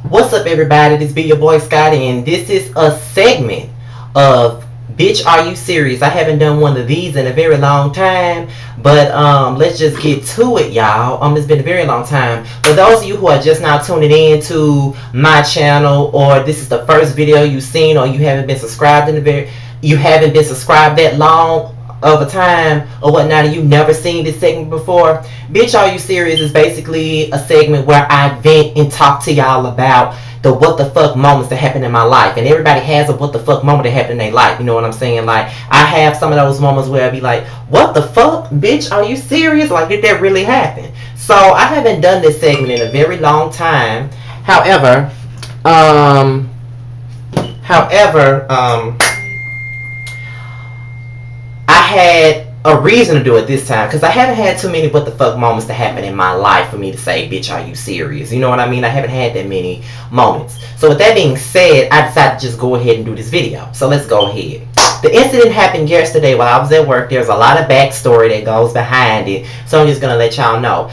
What's up, everybody? This be your boy Scotty, and this is a segment of Bitch Are You Serious? I haven't done one of these in a very long time, but let's just get to it, y'all. It's been a very long time. For those of you who are just now tuning in to my channel, or this is the first video you've seen, or you haven't been subscribed that long of a time or whatnot, and you've never seen this segment before, Bitch Are You Serious is basically a segment where I vent and talk to y'all about the what the fuck moments that happen in my life. And everybody has a what the fuck moment that happened in their life, you know what I'm saying? Like, I have some of those moments where I be like, what the fuck, bitch, are you serious? Like, did that really happen? So I haven't done this segment in a very long time. However, I had a reason to do it this time, because I haven't had too many what the fuck moments that happen in my life for me to say, bitch, are you serious? You know what I mean? I haven't had that many moments. So with that being said, I decided to just go ahead and do this video. So let's go ahead. The incident happened yesterday while I was at work. There's a lot of backstory that goes behind it, so I'm just going to let y'all know.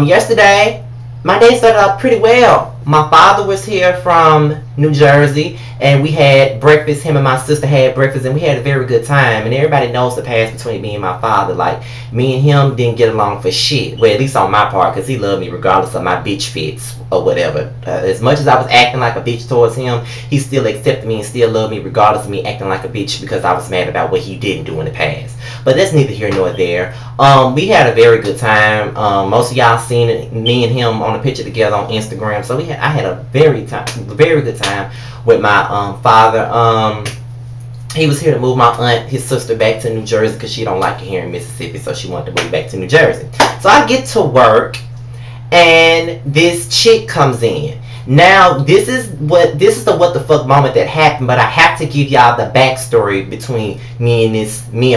Yesterday, my day started out pretty well. My father was here from New Jersey, and we had breakfast. Him and my sister had breakfast, and we had a very good time. And everybody knows the past between me and my father. Like, me and him didn't get along for shit. Well, at least on my part, because he loved me regardless of my bitch fits or whatever. As much as I was acting like a bitch towards him, he still accepted me and still loved me regardless of me acting like a bitch, because I was mad about what he didn't do in the past. But that's neither here nor there. We had a very good time. Most of y'all seen it, me and him on a picture together on Instagram. So I had a very good time with my father. He was here to move my aunt, his sister, back to New Jersey because she don't like it here in Mississippi, so she wanted to move back to New Jersey. So I get to work, and this chick comes in. Now, this is the what the fuck moment that happened, but I have to give y'all the backstory between me and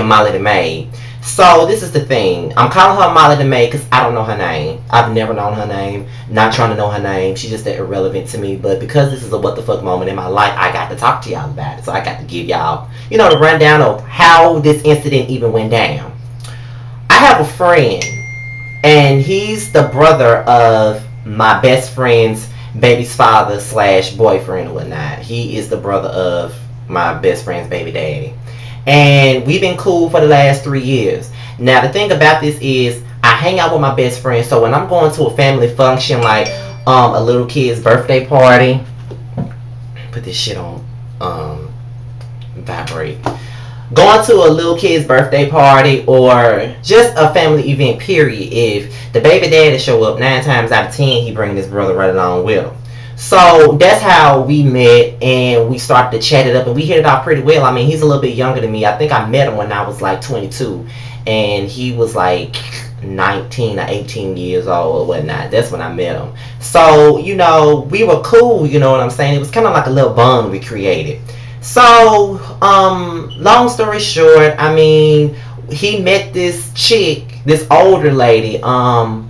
Molly the maid. So this is the thing. I'm calling her Molly the maid because I don't know her name. I've never known her name. Not trying to know her name. She's just that irrelevant to me. But because this is a what the fuck moment in my life, I got to talk to y'all about it. So I got to give y'all, the rundown of how this incident even went down. I have a friend, and he's the brother of my best friend's baby's father / boyfriend or whatnot. He is the brother of my best friend's baby daddy. And we've been cool for the last 3 years. Now, the thing about this is, I hang out with my best friend. So when I'm going to a family function, like a little kid's birthday party, put this shit on vibrate. Going to a little kid's birthday party or just a family event, period, if the baby daddy show up, 9 times out of 10, he bring his brother right along with him. So that's how we met, and we started to chat it up, and we hit it off pretty well. I mean, he's a little bit younger than me. I think I met him when I was like 22, and he was like 19 or 18 years old or whatnot. That's when I met him. So, we were cool, you know what I'm saying? It was kind of like a little bond we created. So, long story short, I mean, he met this chick, this older lady, a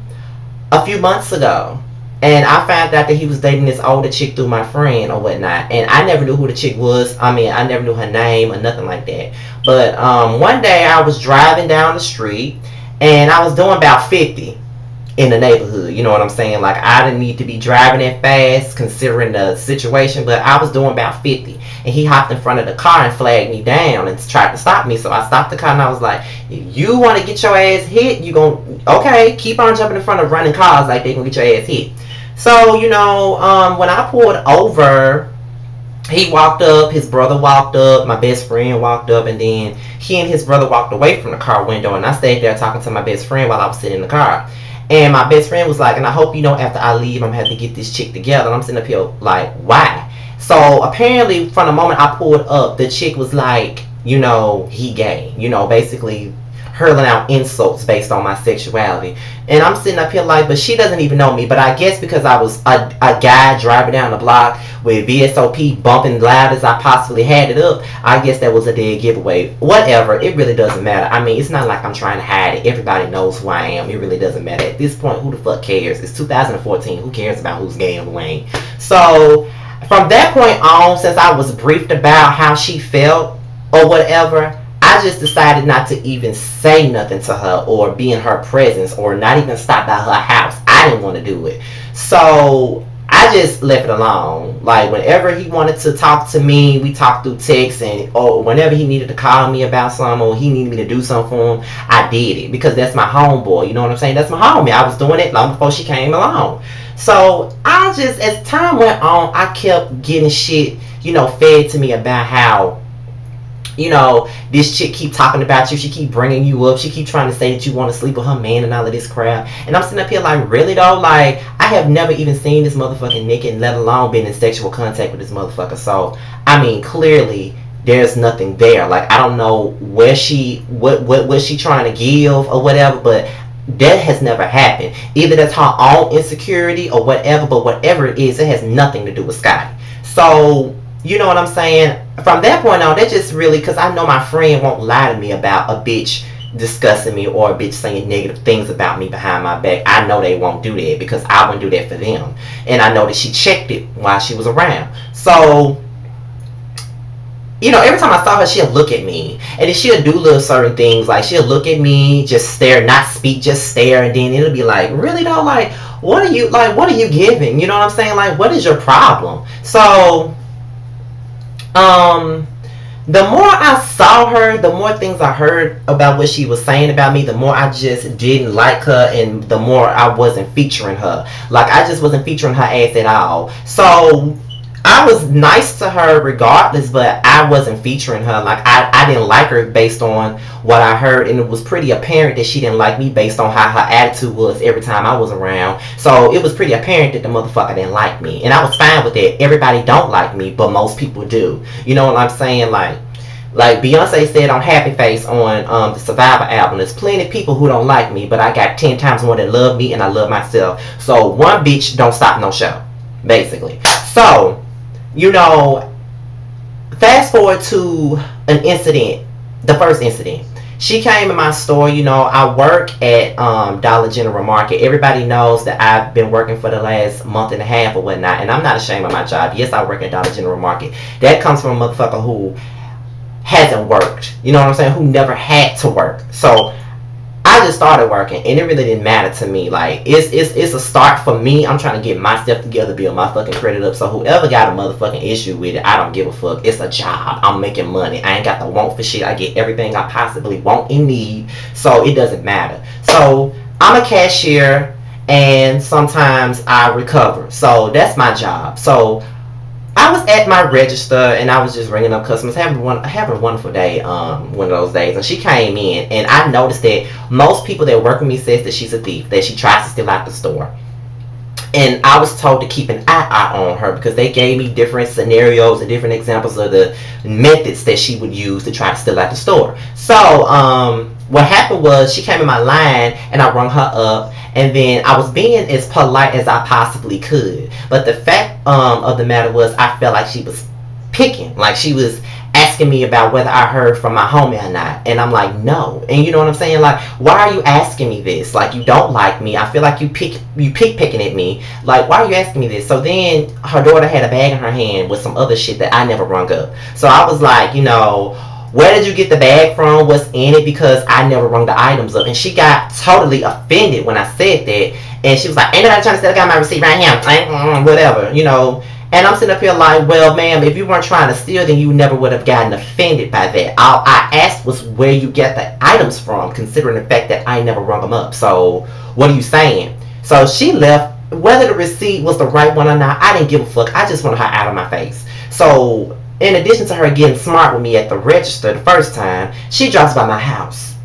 few months ago. And I found out that he was dating this older chick through my friend or whatnot. And I never knew who the chick was. I mean, I never knew her name or nothing like that. But one day I was driving down the street, and I was doing about 50 in the neighborhood. You know what I'm saying? Like, I didn't need to be driving that fast considering the situation, but I was doing about 50. And he hopped in front of the car and flagged me down and tried to stop me. So I stopped the car, and I was like, if you want to get your ass hit, you gon' okay, keep on jumping in front of running cars like they gonna get your ass hit. So, when I pulled over, he walked up, his brother walked up, my best friend walked up, and then he and his brother walked away from the car window, and I stayed there talking to my best friend while I was sitting in the car. And my best friend was like, and I hope after I leave, I'm going to have to get this chick together. And I'm sitting up here like, why? So apparently, from the moment I pulled up, the chick was like, he gay. Basically hurling out insults based on my sexuality. And I'm sitting up here like, but she doesn't even know me. But I guess because I was a guy driving down the block with VSOP bumping loud as I possibly had it up, I guess that was a dead giveaway. Whatever, it really doesn't matter. I mean, it's not like I'm trying to hide it. Everybody knows who I am. It really doesn't matter. At this point, who the fuck cares? It's 2014. Who cares about who's gay and who ain't? So, from that point on, since I was briefed about how she felt or whatever, I just decided not to even say nothing to her or be in her presence or not even stop by her house. I didn't want to do it. So I just left it alone. Like, whenever he wanted to talk to me, we talked through text, and or whenever he needed to call me about something, or he needed me to do something for him, I did it, because that's my homeboy. You know what I'm saying? That's my homie. I was doing it long before she came along. So I just, as time went on, I kept getting shit, you know, fed to me about how, you know, this chick keep talking about you, she keep bringing you up, she keep trying to say that you want to sleep with her man and all of this crap. And I'm sitting up here like, really though? Like, I have never even seen this motherfucking naked, let alone been in sexual contact with this motherfucker. So I mean, clearly there's nothing there. Like, I don't know where she, what she trying to give or whatever, but that has never happened. Either that's her own insecurity or whatever, but whatever it is, it has nothing to do with Scotty. So, you know what I'm saying? From that point on, that just really, because I know my friend won't lie to me about a bitch discussing me or a bitch saying negative things about me behind my back. I know they won't do that, because I wouldn't do that for them. And I know that she checked it while she was around. So, you know, every time I saw her, she'll look at me. And then she'll do little certain things. Like, she'll look at me, just stare, not speak, just stare. And then it'll be like, really though? Like, what are you giving? You know what I'm saying? Like, what is your problem? So, the more I saw her, the more things I heard about what she was saying about me, the more I just didn't like her, and the more I wasn't featuring her. Like, I just wasn't featuring her ass at all. So I was nice to her regardless, but I wasn't featuring her. Like, I didn't like her based on what I heard, and it was pretty apparent that she didn't like me based on how her attitude was every time I was around. So it was pretty apparent that the motherfucker didn't like me, and I was fine with that. Everybody don't like me, but most people do. You know what I'm saying? Like Beyonce said on Happy Face on the Survivor album, there's plenty of people who don't like me, but I got 10 times more that love me, and I love myself. So one bitch don't stop no show, basically. So, you know, fast forward to an incident, the first incident. She came in my store. You know, I work at Dollar General Market. Everybody knows that I've been working for the last month and a half or whatnot, and I'm not ashamed of my job. Yes, I work at Dollar General Market. That comes from a motherfucker who hasn't worked. You know what I'm saying? Who never had to work. So I just started working, and it really didn't matter to me. Like, it's a start for me. I'm trying to get my stuff together, build my fucking credit up. So whoever got a motherfucking issue with it, I don't give a fuck. It's a job. I'm making money. I ain't got the want for shit. I get everything I possibly want and need. So it doesn't matter. So I'm a cashier, and sometimes I recover. So that's my job. So I was at my register, and I was just ringing up customers, having a wonderful day, one of those days. And she came in, and I noticed that most people that work with me says that she's a thief, that she tries to steal out the store. And I was told to keep an eye on her, because they gave me different scenarios and different examples of the methods that she would use to try to steal out the store. So what happened was, she came in my line, and I rung her up. And then I was being as polite as I possibly could. But the fact of the matter was, I felt like she was picking. Like, she was asking me about whether I heard from my homie or not. And I'm like, no. And you know what I'm saying? Like, why are you asking me this? Like, you don't like me. I feel like you picking at me. Like, why are you asking me this? So then her daughter had a bag in her hand with some other shit that I never rung up. So I was like, you know, where did you get the bag from? What's in it? Because I never rung the items up. And she got totally offended when I said that. And she was like, ain't nobody trying to steal? I got my receipt right here. Whatever, you know. And I'm sitting up here like, well, ma'am, if you weren't trying to steal, then you never would have gotten offended by that. All I asked was where you get the items from, considering the fact that I never rung them up. So what are you saying? So she left. Whether the receipt was the right one or not, I didn't give a fuck. I just wanted her out of my face. So in addition to her getting smart with me at the register the first time, she drops by my house.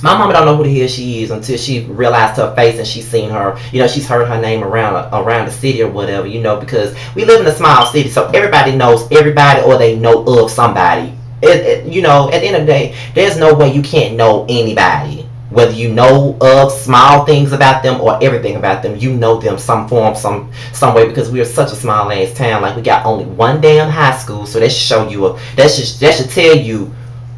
My mama don't know who the hell she is until she realized her face, and she's seen her, you know, she's heard her name around the city or whatever, you know, because we live in a small city, so everybody knows everybody, or they know of somebody. You know, at the end of the day, there's no way you can't know anybody. Whether you know of small things about them or everything about them, you know them some form, some way, because we are such a small ass town. Like, we got only one damn high school, so that should show you that should tell you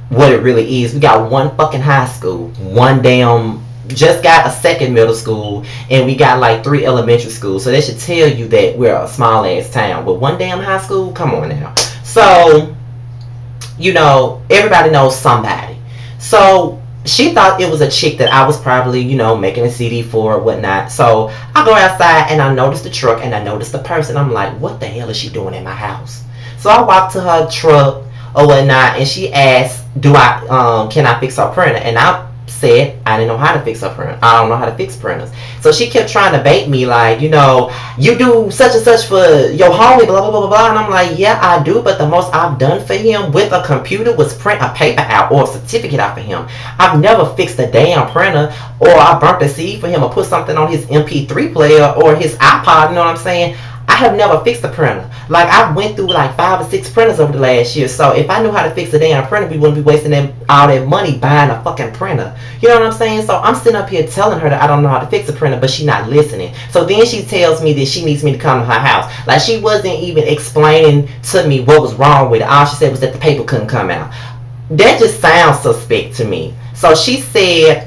what it really is. We got one fucking high school, one damn, just got a second middle school, and we got like 3 elementary schools. So that should tell you that we're a small ass town. But one damn high school, come on now. So, you know, everybody knows somebody. So she thought it was a chick that I was probably, you know, making a CD for or whatnot. So I go outside and I notice the truck and I notice the person. I'm like, what the hell is she doing in my house? So I walk to her truck or whatnot, and she asked, can I fix her printer? And I said I didn't know how to fix her printer. I don't know how to fix printers. So she kept trying to bait me, like, you know, you do such and such for your homie, blah blah blah blah blah. And I'm like, yeah, I do, but the most I've done for him with a computer was print a paper out or a certificate out for him. I've never fixed a damn printer, or I burnt a CD for him, or put something on his MP3 player or his iPod. You know what I'm saying? I have never fixed a printer. Like, I went through like 5 or 6 printers over the last year. So if I knew how to fix a damn printer, we wouldn't be wasting all that money buying a fucking printer. You know what I'm saying? So I'm sitting up here telling her that I don't know how to fix a printer, but she's not listening. So then she tells me that she needs me to come to her house. Like, she wasn't even explaining to me what was wrong with it. All she said was that the paper couldn't come out. That just sounds suspect to me. So she said,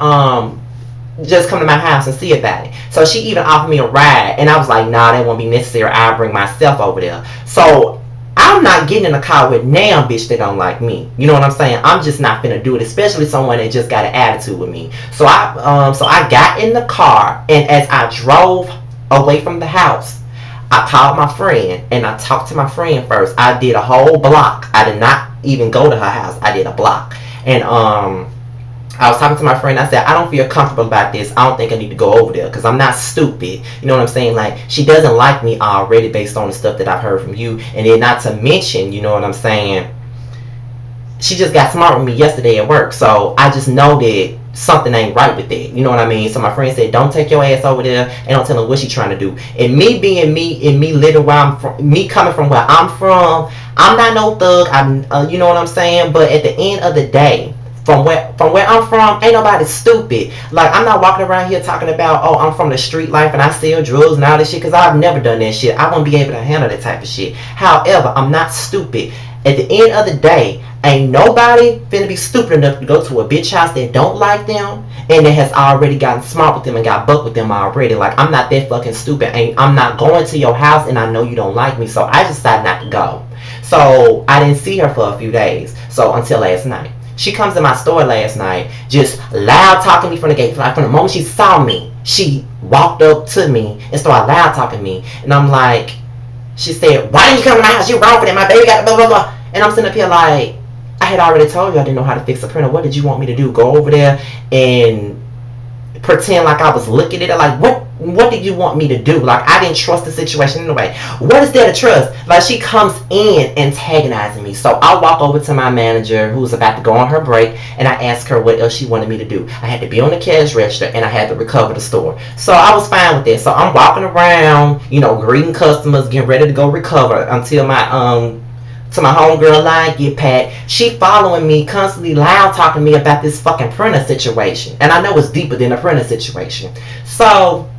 just come to my house and see about it. So she even offered me a ride, and I was like, nah, that won't be necessary. I'll bring myself over there. So I'm not getting in a car with damn bitch that don't like me. You know what I'm saying? I'm just not finna do it, especially someone that just got an attitude with me. So I got in the car, and as I drove away from the house, I called my friend and I talked to my friend first. I did a whole block. I did not even go to her house. I did a block. And I was talking to my friend. I said, I don't feel comfortable about this. I don't think I need to go over there because I'm not stupid. You know what I'm saying? Like, she doesn't like me already based on the stuff that I've heard from you. And then not to mention, you know what I'm saying, she just got smart with me yesterday at work. So I just know that something ain't right with that. You know what I mean? So my friend said, don't take your ass over there and don't tell her what she's trying to do. And me being me and me living where I'm from, me coming from where I'm from, I'm not no thug. I'm, you know what I'm saying? But at the end of the day, From where I'm from, ain't nobody stupid. Like, I'm not walking around here talking about, oh, I'm from the street life and I sell drugs and all this shit, because I've never done that shit. I won't be able to handle that type of shit. However, I'm not stupid. At the end of the day, ain't nobody finna be stupid enough to go to a bitch house that don't like them and that has already gotten smart with them and got bucked with them already. Like, I'm not that fucking stupid. I'm not going to your house and I know you don't like me, so I decided not to go. So I didn't see her for a few days. So until last night. She comes to my store last night, just loud talking to me from the gate. Like, from the moment she saw me, she walked up to me and started loud talking to me. And I'm like, she said, why didn't you come to my house? You wrong for that. My baby got blah, blah, blah. And I'm sitting up here like, I had already told you I didn't know how to fix a printer. What did you want me to do? Go over there and pretend like I was looking at it? Like, what did you want me to do? Like, I didn't trust the situation anyway. What is there to trust? Like, she comes in antagonizing me. So I walk over to my manager who's about to go on her break, and I ask her what else she wanted me to do. I had to be on the cash register and I had to recover the store. So I was fine with that. So I'm walking around, you know, greeting customers, getting ready to go recover until my homegirl line get packed. She following me, constantly loud talking to me about this fucking printer situation. And I know it's deeper than a printer situation. So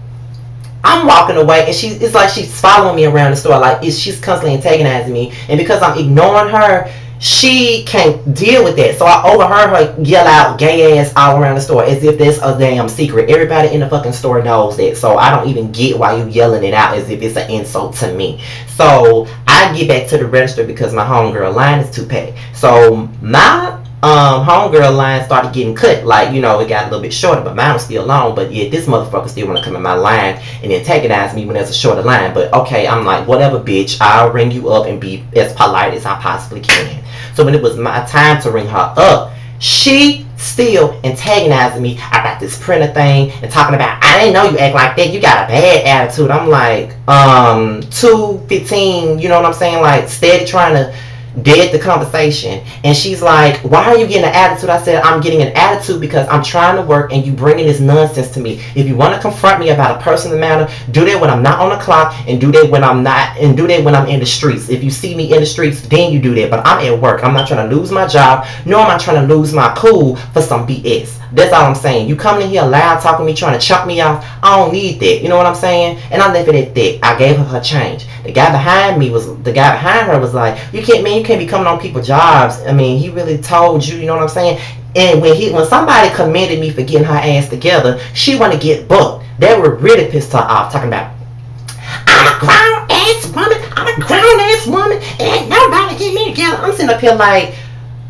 I'm walking away, and it's like she's following me around the store. Like, she's constantly antagonizing me. And because I'm ignoring her, she can't deal with that. So I overheard her yell out gay ass all around the store as if that's a damn secret. Everybody in the fucking store knows that. So I don't even get why you yelling it out as if it's an insult to me. So I get back to the register because my homegirl line is too packed. So my homegirl line started getting cut. Like, you know, it got a little bit shorter, but mine was still long. But yeah, this motherfucker still want to come in my line and antagonize me when there's a shorter line. But okay, I'm like, whatever, bitch. I'll ring you up and be as polite as I possibly can. So when it was my time to ring her up, she still antagonizing me about this printer thing and talking about, I didn't know you act like that. You got a bad attitude. I'm like, 2:15, you know what I'm saying? Like, steady trying to dead the conversation. And she's like, why are you getting an attitude? I said, I'm getting an attitude because I'm trying to work and you bringing this nonsense to me. If you want to confront me about a personal matter, do that when I'm not on the clock, and do that when I'm not, and do that when I'm in the streets. If you see me in the streets, then you do that. But I'm at work. I'm not trying to lose my job, nor am I trying to lose my cool for some BS. That's all I'm saying. You coming in here loud talking to me, trying to chop me off. I don't need that. You know what I'm saying? And I left it at that. I gave her change. The guy behind her was like, you can't be coming on people's jobs. I mean, he really told you, you know what I'm saying? And when somebody commended me for getting her ass together, she want to get booked. That would really piss her off, talking about, I'm a grown ass woman, and ain't nobody get me together. I'm sitting up here like,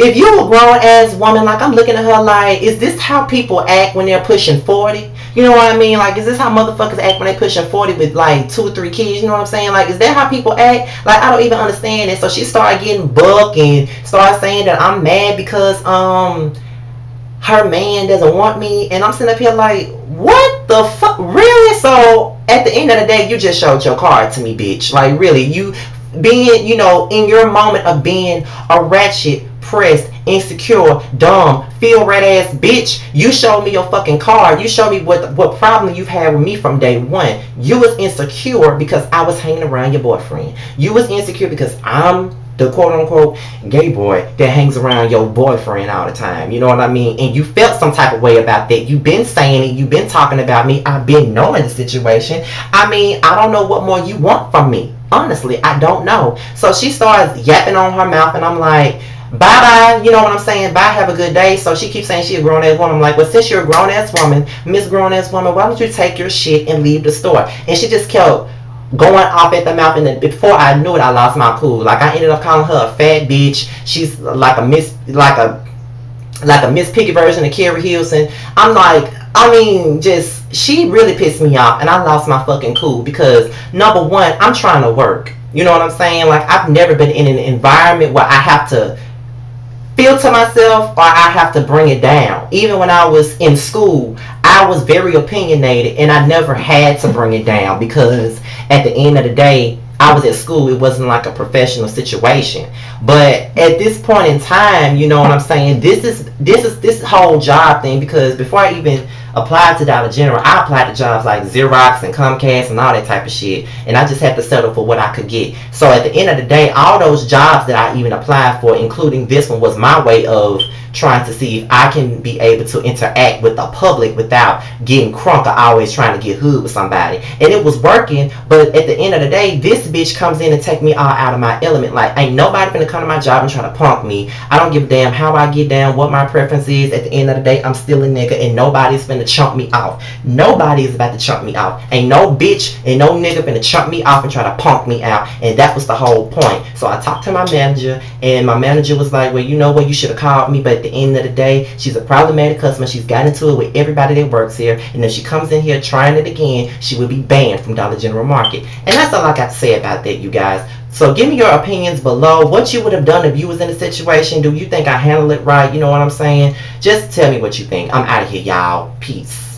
if you a grown ass woman, like I'm looking at her like, is this how people act when they're pushing 40? You know what I mean? Like, is this how motherfuckers act when they pushing 40 with like 2 or 3 kids? You know what I'm saying? Like, is that how people act? Like, I don't even understand it. So she started getting booked and started saying that I'm mad because her man doesn't want me, and I'm sitting up here like, what the fuck? Really? So at the end of the day, you just showed your card to me, bitch. Like, really, you being, you know, in your moment of being a ratchet, pressed, insecure, dumb, feel red ass bitch, you showed me your fucking card. You showed me what problem you've had with me from day one. You was insecure because I was hanging around your boyfriend. You was insecure because I'm the quote-unquote gay boy that hangs around your boyfriend all the time. You know what I mean? And you felt some type of way about that. You've been saying it. You've been talking about me. I've been knowing the situation. I mean, I don't know what more you want from me. Honestly, I don't know. So she starts yapping on her mouth, and I'm like, bye-bye. You know what I'm saying? Bye, have a good day. So she keeps saying she a grown-ass woman. I'm like, well, since you're a grown-ass woman, Miss Grown-ass Woman, why don't you take your shit and leave the store? And she just kept going off at the mouth, and then before I knew it, I lost my cool. Like, I ended up calling her a fat bitch. She's like a Miss Piggy version of Carrie Hilson. I'm like, I mean, just, she really pissed me off, and I lost my fucking cool because, number one, I'm trying to work. You know what I'm saying? Like, I've never been in an environment where I have to feel to myself or I have to bring it down. Even when I was in school, I was very opinionated, and I never had to bring it down because at the end of the day, I was at school. It wasn't like a professional situation. But at this point in time, you know what I'm saying, this whole job thing, because before I even applied to Dollar General, I applied to jobs like Xerox and Comcast and all that type of shit, and I just had to settle for what I could get. So at the end of the day, all those jobs that I even applied for, including this one, was my way of trying to see if I can be able to interact with the public without getting crunk or always trying to get hood with somebody. And it was working, but at the end of the day, this bitch comes in and take me all out of my element. Like, ain't nobody finna come to my job and try to punk me. I don't give a damn how I get down, what my preference is. At the end of the day, I'm still a nigga, and nobody's finna chump me off. Nobody is about to chump me off. Ain't no bitch and no nigga finna chump me off and try to punk me out. And that was the whole point. So I talked to my manager, and my manager was like, well, you know what, you should have called me. But at the end of the day, she's a problematic customer. She's got into it with everybody that works here, and if she comes in here trying it again, she will be banned from Dollar General Market. And that's all I got to say about that, you guys. So give me your opinions below. What you would have done if you was in a situation. Do you think I handled it right? You know what I'm saying? Just tell me what you think. I'm out of here, y'all. Peace.